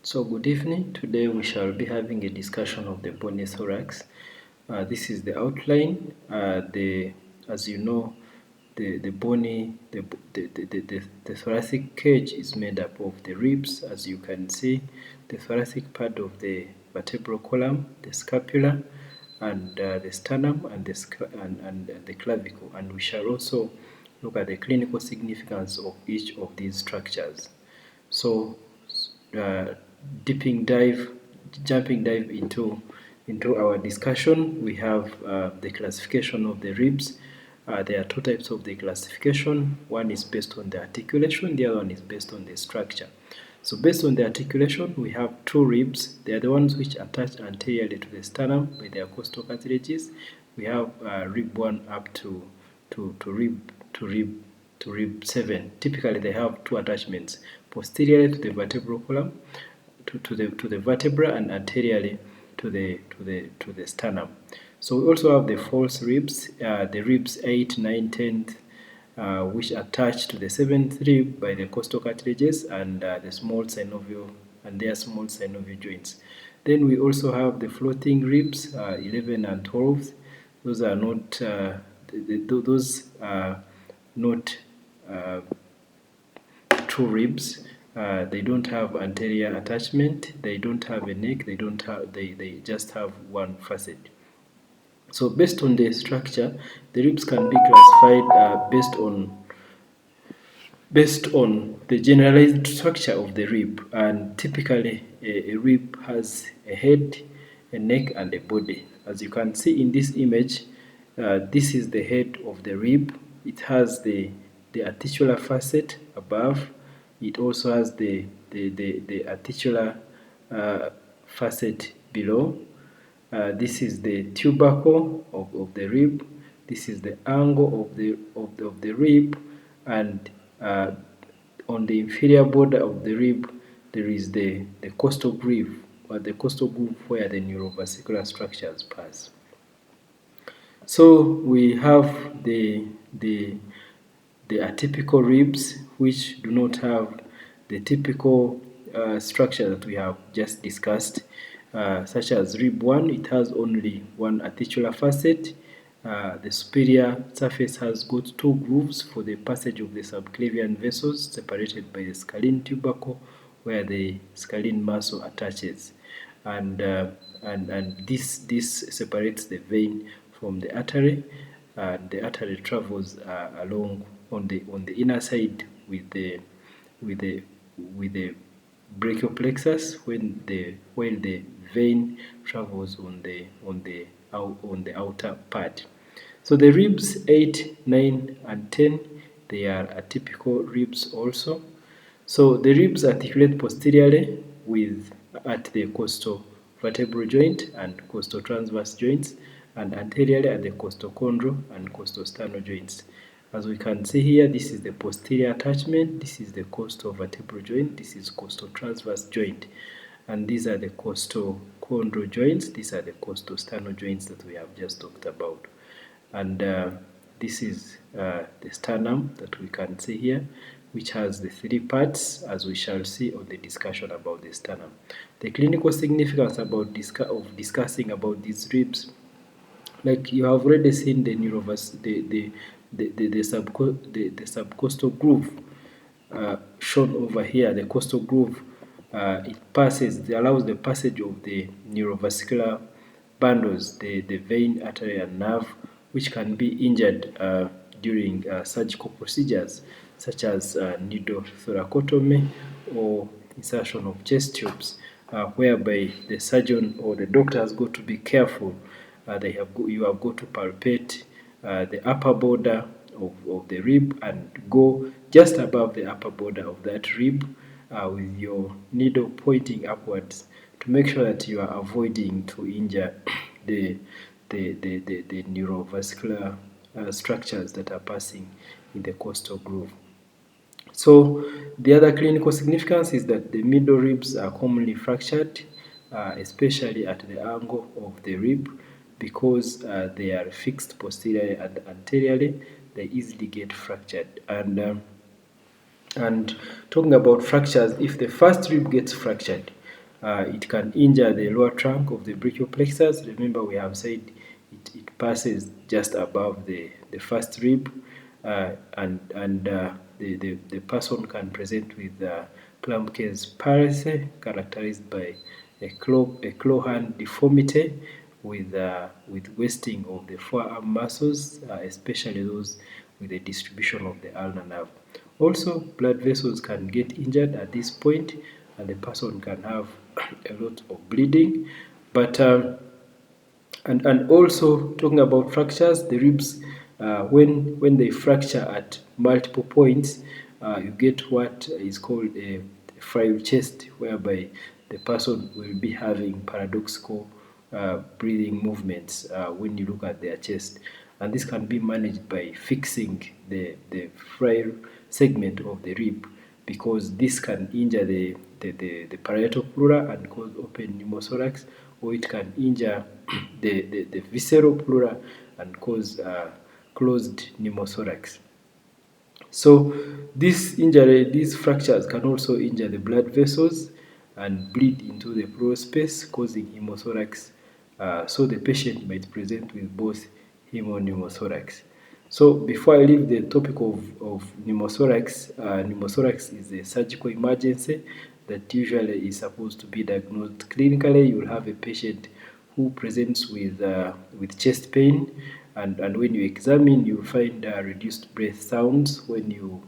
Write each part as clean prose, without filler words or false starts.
So good evening. Today we shall be having a discussion of the bony thorax. This is the outline. As you know, the bony, the thoracic cage is made up of the ribs, as you can see, the thoracic part of the vertebral column, the scapula, and the sternum, and the clavicle. And we shall also look at the clinical significance of each of these structures. So, uh, jumping dive into our discussion, we have the classification of the ribs. There are two types of the classification. One is based on the articulation, the other one is based on the structure. So based on the articulation, we have two ribs. They are the ones which attach anteriorly to the sternum by their costal cartilages. We have rib 1 up to rib 7. Typically, they have two attachments: posteriorly to the vertebral column, to the vertebra, and anteriorly to the sternum. So we also have the false ribs, the ribs 8, 9, 10, which attach to the 7th rib by the costal cartilages and the small synovial and their small synovial joints. Then we also have the floating ribs, 11 and 12. Those are not not true ribs. They don't have anterior attachment. They don't have a neck. They just have one facet. So based on the structure, the ribs can be classified based on the generalized structure of the rib. And typically, a rib has a head, a neck, and a body. As you can see in this image, this is the head of the rib. It has the articular facet above. It also has the articular facet below. This is the tubercle of the rib. This is the angle of the rib, and on the inferior border of the rib, there is the costal groove, or the costal groove where the neurovascular structures pass. So we have the atypical ribs, which do not have the typical structure that we have just discussed, such as rib 1. It has only one articular facet. The superior surface has got two grooves for the passage of the subclavian vessels, separated by the scalene tubercle, where the scalene muscle attaches, and this separates the vein from the artery. The artery travels along on the inner side with the brachial plexus, while the vein travels on the outer part. So the ribs 8, 9, and 10, they are atypical ribs also. So the ribs articulate posteriorly at the costal vertebral joint and costal transverse joints, and anteriorly at the costochondral and costosternal joints. As we can see here, this is the posterior attachment, this is the costal vertebral joint, this is costal transverse joint, and these are the costochondral joints, these are the costosternal joints that we have just talked about. And this is the sternum that we can see here, which has the three parts, as we shall see on the discussion about the sternum. The clinical significance of discussing about these ribs, like you have already seen the subcostal groove shown over here. The costal groove, it allows the passage of the neurovascular bundles, the vein, artery, and nerve, which can be injured during surgical procedures such as needle thoracotomy or insertion of chest tubes, whereby the surgeon or the doctor has got to be careful. You have got to palpate the upper border of the rib and go just above the upper border of that rib with your needle pointing upwards to make sure that you are avoiding to injure the neurovascular structures that are passing in the costal groove. So the other clinical significance is that the middle ribs are commonly fractured, especially at the angle of the rib, because they are fixed posteriorly and anteriorly. They easily get fractured. And talking about fractures, if the first rib gets fractured, It can injure the lower trunk of the brachial plexus. Remember, we have said it passes just above the first rib, and the person can present with clamp case paralysis characterized by a claw hand deformity with wasting of the forearm muscles, especially those with the distribution of the ulnar nerve. Also, blood vessels can get injured at this point, and the person can have a lot of bleeding. But and also talking about fractures, the ribs, when they fracture at multiple points, you get what is called a fried chest, whereby the person will be having paradoxical breathing movements when you look at their chest. And this can be managed by fixing the fried segment of the rib, because this can injure the parietal pleura and cause open pneumothorax, or it can injure the visceral pleura and cause closed pneumothorax. So these fractures can also injure the blood vessels and bleed into the pleural space, causing hemothorax. So the patient might present with both pneumothorax. So before I leave the topic of pneumothorax, pneumothorax is a surgical emergency that usually is supposed to be diagnosed clinically. You will have a patient who presents with chest pain, and when you examine, you find reduced breath sounds. When you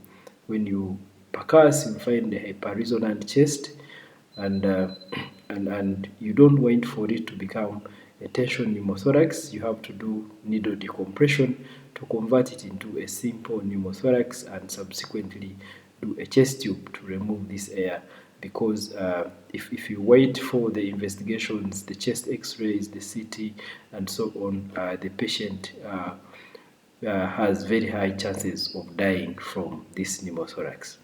percuss, you find a hyperresonant chest, and and you don't wait for it to become a tension pneumothorax. You have to do needle decompression to convert it into a simple pneumothorax, and subsequently do a chest tube to remove this air. Because if you wait for the investigations, the chest x-rays, the CT, and so on, the patient has very high chances of dying from this pneumothorax.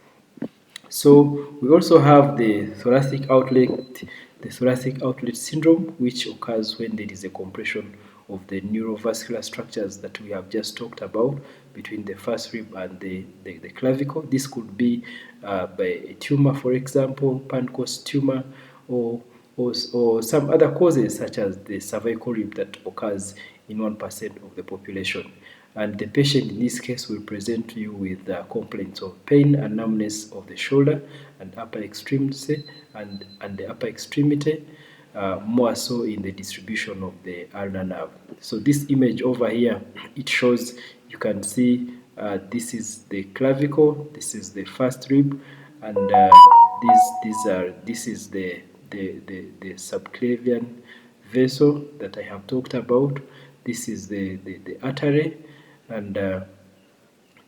So we also have the thoracic outlet syndrome, which occurs when there is a compression of the neurovascular structures that we have just talked about between the first rib and the clavicle. This could be by a tumor, for example, Pancoast tumor, or some other causes such as the cervical rib that occurs in 1% of the population. And the patient in this case will present to you with complaints of pain and numbness of the shoulder and upper extremity, and the upper extremity, more so in the distribution of the ulnar nerve. So this image over here, it shows, you can see this is the clavicle, this is the first rib, and this is the subclavian vessel that I have talked about. This is the artery, and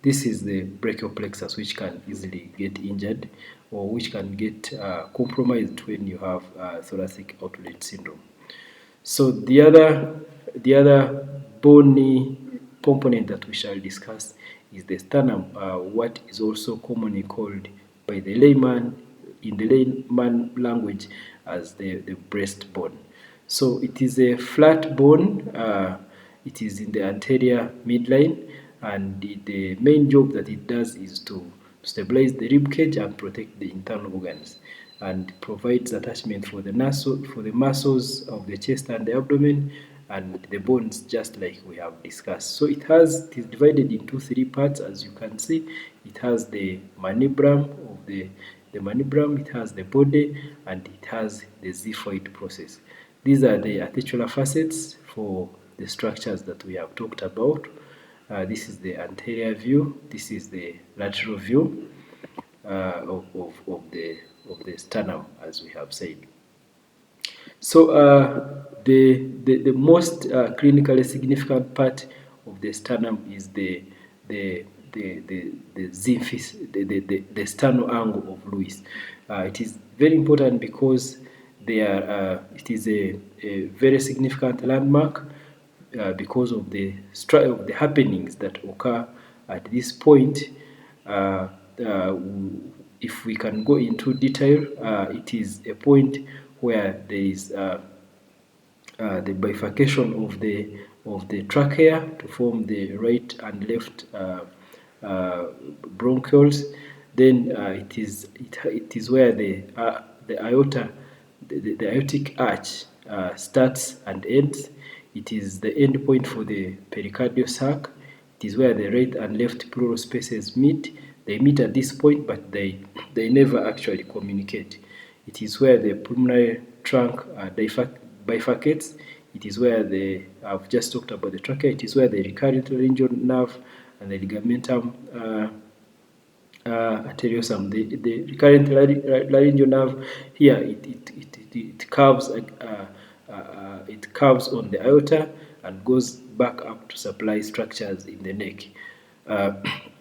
this is the brachial plexus, which can easily get injured, or which can get compromised when you have thoracic outlet syndrome. So the other bony component that we shall discuss is the sternum, what is also commonly called by the layman, in the layman language, as the breastbone. So it is a flat bone. It is in the anterior midline, and the main job that it does is to stabilize the rib cage and protect the internal organs, and provides attachment for the muscles of the chest and the abdomen and the bones, just like we have discussed. So it is divided into three parts, as you can see. It has the manubrum of the manubrum, it has the body, and it has the xiphoid process. These are the articular facets for the structures that we have talked about. This is the anterior view, this is the lateral view of the sternum, as we have said. So the most clinically significant part of the sternum is the sternal angle of Lewis. It is very important because it is a very significant landmark because of the happenings that occur at this point. If we can go into detail, it is a point where there is the bifurcation of the trachea to form the right and left bronchioles. Then it is where the aorta the aortic arch starts and ends. It is the end point for the pericardial sac. It is where the right and left pleural spaces meet. They meet at this point, but they never actually communicate. It is where the pulmonary trunk bifurcates. It is where I've just talked about the trachea. It is where the recurrent laryngeal nerve and the ligamentum arteriosum, the recurrent laryngeal nerve here, it curves it curves on the aorta and goes back up to supply structures in the neck.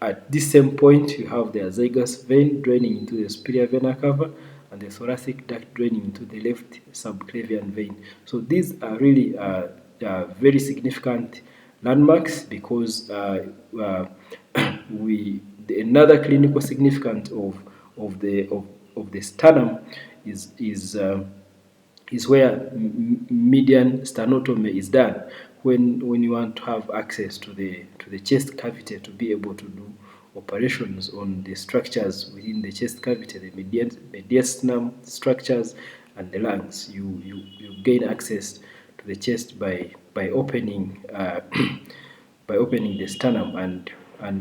At this same point, you have the azygous vein draining into the superior vena cava and the thoracic duct draining into the left subclavian vein. So these are really very significant landmarks because another clinical significance of the sternum is where median sternotomy is done when you want to have access to the chest cavity to be able to do operations on the structures within the chest cavity, the mediastinum structures and the lungs. You gain access to the chest by opening by opening the sternum, and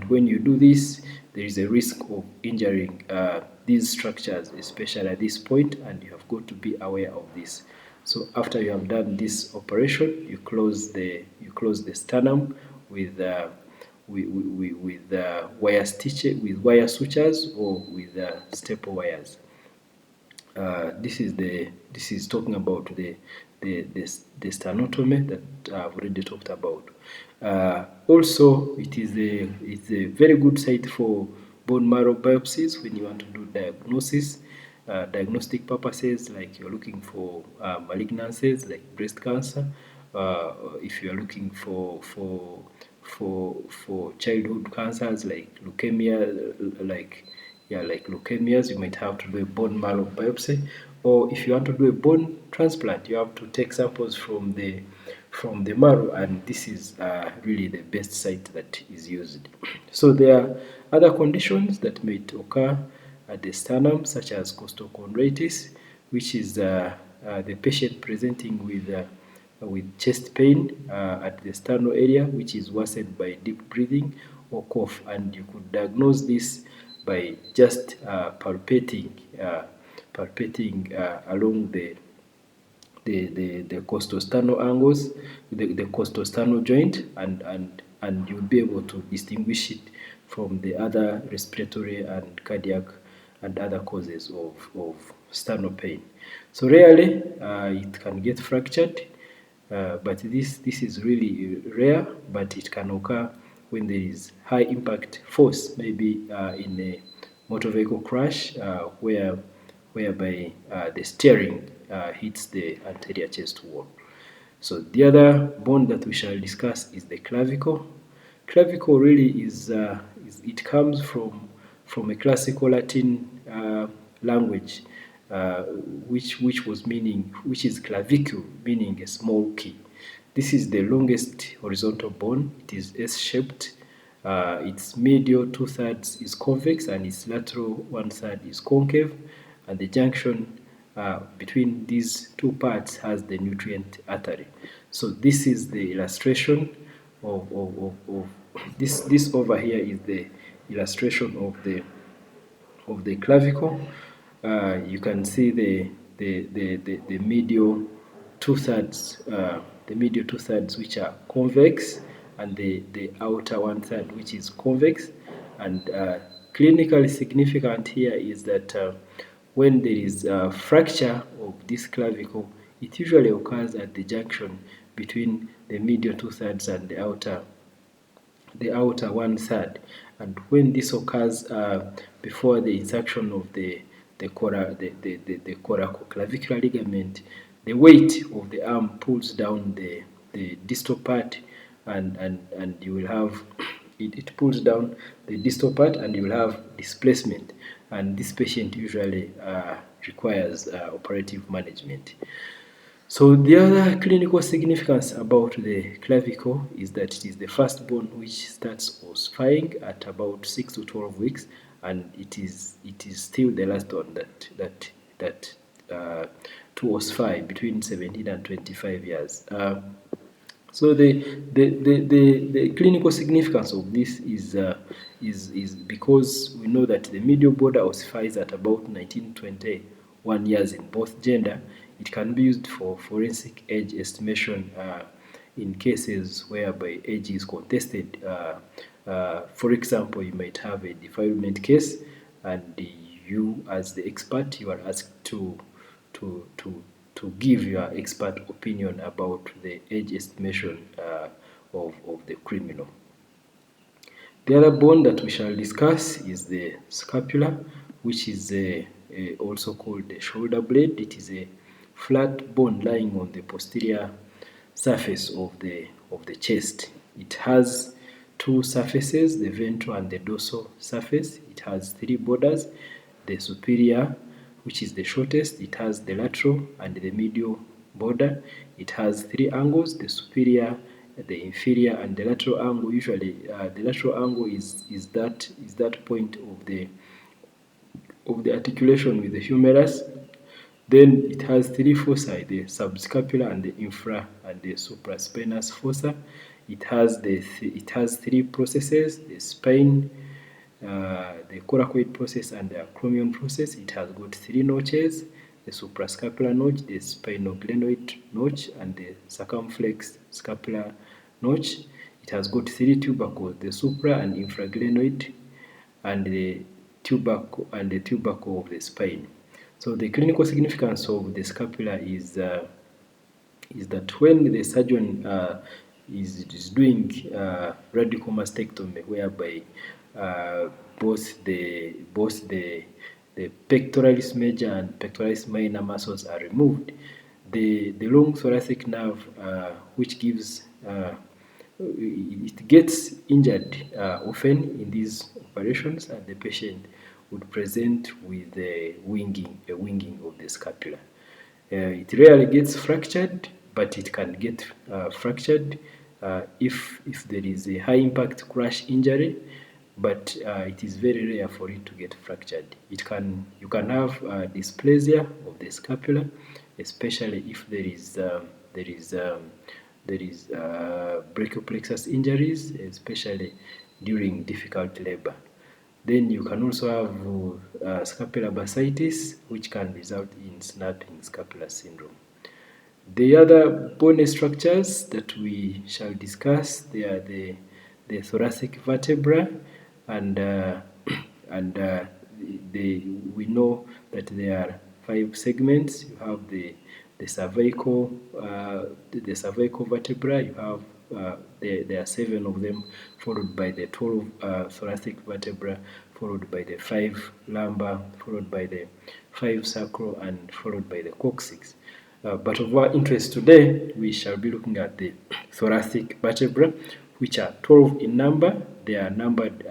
when you do this, there is a risk of injuring these structures, especially at this point, and you have got to be aware of this. So after you have done this operation, you close the sternum with wire sutures or with staple wires. This is talking about the sternotomy that I've already talked about. Also, it's a very good site for bone marrow biopsies when you want to do diagnostic purposes, like you're looking for malignancies like breast cancer. If you are looking for childhood cancers like leukemia, like leukemias, you might have to do a bone marrow biopsy. Or if you want to do a bone transplant, you have to take samples from the marrow, and this is really the best site that is used. So there are other conditions that may occur at the sternum, such as costochondritis, which is the patient presenting with chest pain at the sternal area, which is worsened by deep breathing or cough, and you could diagnose this by just palpating along the costosternal angles, the costosternal joint, and you'll be able to distinguish it from the other respiratory and cardiac and other causes of sternal pain. So rarely it can get fractured, but this is really rare, but it can occur when there is high impact force, maybe in a motor vehicle crash whereby the steering hits the anterior chest wall. So the other bone that we shall discuss is the clavicle. Clavicle really is it comes from a classical Latin language, which is clavicule, meaning a small key. This is the longest horizontal bone. It is S-shaped. Its medial 2/3 is convex and its lateral 1/3 is concave, and the junction between these two parts has the nutrient artery. So this is the illustration of this over here is the illustration of the clavicle. You can see the medial 2/3, the medial 2/3 which are convex, and the outer 1/3 which is convex. And clinically significant here is that when there is a fracture of this clavicle, it usually occurs at the junction between the medial 2/3 and the outer 1/3. And when this occurs before the insertion of the coracoclavicular ligament, the weight of the arm pulls down the distal part, and you will have it pulls down the distal part, and you will have displacement, and this patient usually requires operative management. So the other clinical significance about the clavicle is that it is the first bone which starts ossifying at about 6 to 12 weeks, and it is still the last one that ossify between 17 and 25 years. So the clinical significance of this is because we know that the medial border ossifies at about 19 to 21 years in both gender. It can be used for forensic age estimation in cases whereby age is contested. For example, you might have a defilement case, and you, as the expert, you are asked to give your expert opinion about the age estimation of the criminal. The other bone that we shall discuss is the scapula, which is also called the shoulder blade. It is a flat bone lying on the posterior surface of the chest. It has two surfaces, the ventral and the dorsal surface. It has three borders. The superior, which is the shortest, it has the lateral and the medial border. It has three angles, the superior, the inferior, and the lateral angle. Usually the lateral angle is that point of the articulation with the humerus. Then it has three fossa, the subscapular and the infra and the supraspinous fossa. It has three processes: the spine, the coracoid process, and the acromion process. It has got three notches: the suprascapular notch, the spinoglenoid notch, and the circumflex scapular notch. It has got three tubercles: the supra and infraglenoid, and the tubercle of the spine. So the clinical significance of the scapula is that when the surgeon is doing radical mastectomy, whereby both the pectoralis major and pectoralis minor muscles are removed, the long thoracic nerve, which gives it gets injured often in these operations, and the patient would present with a winging of the scapula. It rarely gets fractured, but it can get fractured if there is a high impact crash injury, but it is very rare for it to get fractured. You can have dysplasia of the scapula, especially if there is brachial plexus injuries, especially during difficult labor. Then you can also have scapular bursitis, which can result in snapping scapular syndrome. The other bony structures that we shall discuss, they are the thoracic vertebra, and we know that there are 5 segments. You have the cervical vertebra. You have there are 7 of them, followed by the 12 thoracic vertebra, followed by the 5 lumbar, followed by the 5 sacral, and followed by the coccyx. But of our interest today, we shall be looking at the thoracic vertebra, which are 12 in number. They are numbered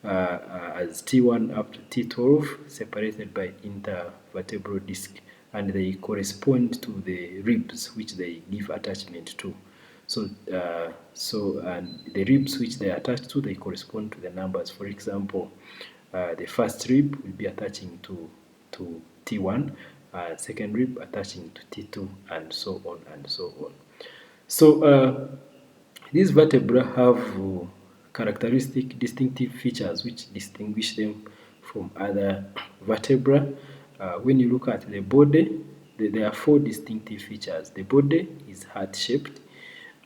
as T1 up to T12, separated by intervertebral disc, and they correspond to the ribs which they give attachment to. So and the ribs which they are attached to, they correspond to the numbers. For example, the first rib will be attaching to T1, second rib attaching to T2, and so on and so on. So these vertebrae have characteristic distinctive features which distinguish them from other vertebrae. When you look at the body, there are 4 distinctive features. The body is heart-shaped.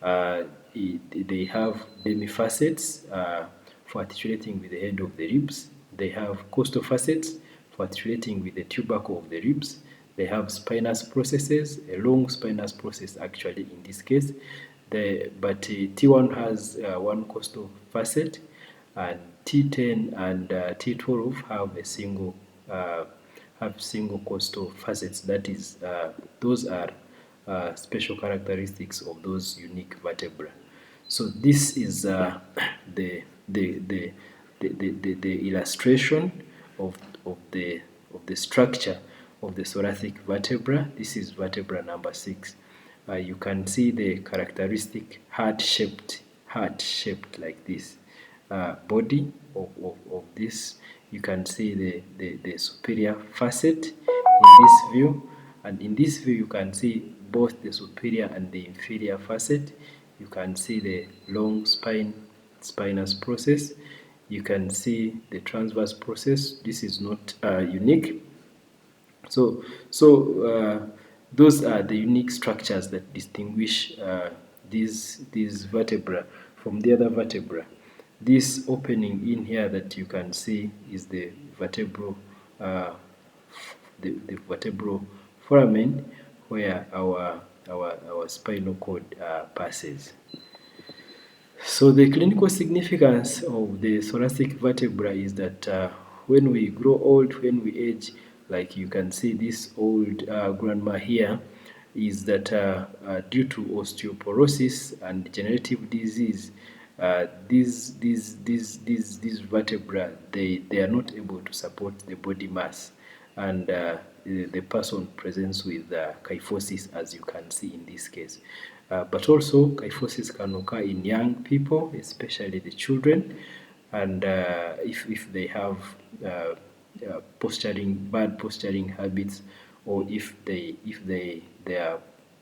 They have demifacets for articulating with the head of the ribs. They have costal facets for articulating with the tubercle of the ribs. They have spinous processes, a long spinous process actually in this case. But T1 has 1 costal facet, and T10 and T12 have single costal facets. That is, those are special characteristics of those unique vertebrae. So this is the illustration of the structure of the thoracic vertebra. This is vertebra number 6. You can see the characteristic heart-shaped like this body of this. You can see the superior facet in this view. And in this view, you can see both the superior and the inferior facet. You can see the long spinous process. You can see the transverse process. This is not unique. So those are the unique structures that distinguish these vertebra from the other vertebra. This opening in here that you can see is the vertebral the vertebral foramen, where our spinal cord passes. So the clinical significance of the thoracic vertebra is that when we grow old, when we age, like you can see this old grandma here, is that due to osteoporosis and degenerative disease, these vertebra, they are not able to support the body mass, and the person presents with kyphosis, as you can see in this case. But also kyphosis can occur in young people, especially the children, and if they have bad posturing habits, or if they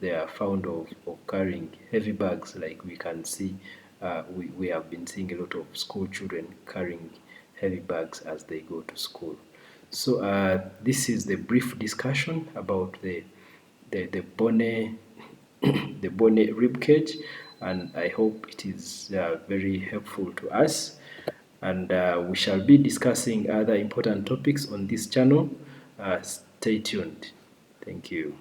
are found of carrying heavy bags, like we can see. We have been seeing a lot of school children carrying heavy bags as they go to school. So this is the brief discussion about the bony the bony rib cage, and I hope it is very helpful to us. And we shall be discussing other important topics on this channel. Stay tuned. Thank you.